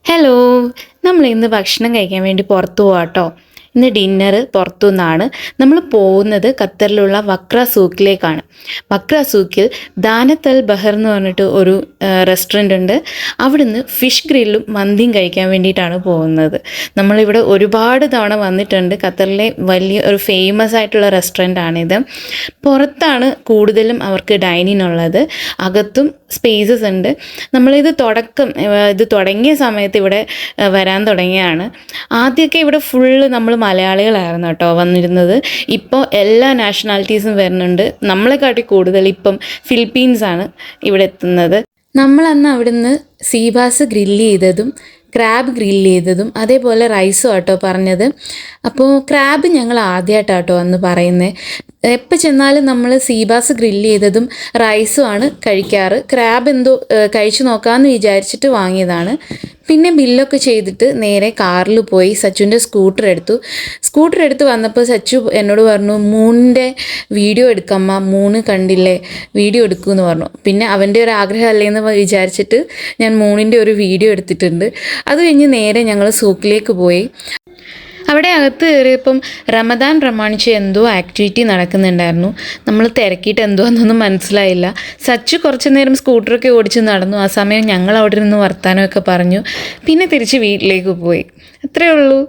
Hello, നമ്മൾ ഇന്ന് ഭക്ഷണം കഴിക്കാൻ വേണ്ടി പുറത്തു പോവാം കേട്ടോ. ഇന്ന് ഡിന്നർ പുറത്തു നിന്നാണ്. നമ്മൾ പോകുന്നത് ഖത്തറിലുള്ള വക്ര സൂക്കിലേക്കാണ്. വക്ര സൂക്കിൽ ദാനത്ത് അൽ ബഹർ എന്ന് പറഞ്ഞിട്ട് ഒരു റെസ്റ്റോറൻ്റ് ഉണ്ട്. അവിടുന്ന് ഫിഷ് ഗ്രില്ലും മന്തിയും കഴിക്കാൻ വേണ്ടിയിട്ടാണ് പോകുന്നത്. നമ്മളിവിടെ ഒരുപാട് തവണ വന്നിട്ടുണ്ട്. ഖത്തറിലെ വലിയ ഒരു ഫേമസ് ആയിട്ടുള്ള റെസ്റ്റോറൻ്റ് ആണിത്. പുറത്താണ് കൂടുതലും അവർക്ക് ഡൈനിങ് ഉള്ളത്. അകത്തും സ്പേസസ് ഉണ്ട്. നമ്മളിത് ഇത് തുടങ്ങിയ സമയത്ത് ഇവിടെ വരാൻ തുടങ്ങിയാണ്. ആദ്യമൊക്കെ ഇവിടെ ഫുള്ള് നമ്മൾ മലയാളികളായിരുന്നു കേട്ടോ വന്നിരുന്നത്. ഇപ്പോൾ എല്ലാ നാഷണാലിറ്റീസും വരുന്നുണ്ട്. നമ്മളെക്കാട്ടി കൂടുതൽ ഇപ്പം ഫിലിപ്പീൻസാണ് ഇവിടെ എത്തുന്നത്. നമ്മളന്ന് അവിടുന്ന് സീബാസ് ഗ്രില്ല് ചെയ്തതും ക്രാബ് ഗ്രില്ല് ചെയ്തതും അതേപോലെ റൈസും ആട്ടോ പറഞ്ഞത്. അപ്പോൾ ക്രാബ് ഞങ്ങൾ ആദ്യമായിട്ടാട്ടോ അന്ന് പറയുന്നത്. എപ്പോൾ ചെന്നാലും നമ്മൾ സീബാസ് ഗ്രില്ല് ചെയ്തതും റൈസും ആണ് കഴിക്കാറ്. ക്രാബ് എന്തോ കഴിച്ചു നോക്കാമെന്ന് വിചാരിച്ചിട്ട് വാങ്ങിയതാണ്. പിന്നെ ബില്ലൊക്കെ ചെയ്തിട്ട് നേരെ കാറിൽ പോയി സച്ചുവിൻ്റെ സ്കൂട്ടർ എടുത്ത് വന്നപ്പോൾ സച്ചു എന്നോട് പറഞ്ഞു, മൂണിൻ്റെ വീഡിയോ എടുക്കമ്മ, മൂണ് കണ്ടില്ലേ, വീഡിയോ എടുക്കുമെന്ന് പറഞ്ഞു. പിന്നെ അവൻ്റെ ഒരു ആഗ്രഹമല്ലേ എന്ന് വിചാരിച്ചിട്ട് ഞാൻ മൂണിൻ്റെ ഒരു വീഡിയോ എടുത്തിട്ടുണ്ട്. അത് കഴിഞ്ഞ് നേരെ ഞങ്ങൾ സൂക്കിലേക്ക് പോയി. അവിടെ അകത്ത് കയറിയപ്പം റമദാൻ പ്രമാണിച്ച് എന്തോ ആക്ടിവിറ്റി നടക്കുന്നുണ്ടായിരുന്നു. നമ്മൾ തിരക്കിയിട്ട് എന്തോ എന്നൊന്നും മനസ്സിലായില്ല. സച്ചു കുറച്ച് നേരം സ്കൂട്ടറൊക്കെ ഓടിച്ച് നടന്നു. ആ സമയം ഞങ്ങൾ അവിടെ നിന്ന് വർത്താനമൊക്കെ പറഞ്ഞു. പിന്നെ തിരിച്ച് വീട്ടിലേക്ക് പോയി. അത്രയേ ഉള്ളൂ.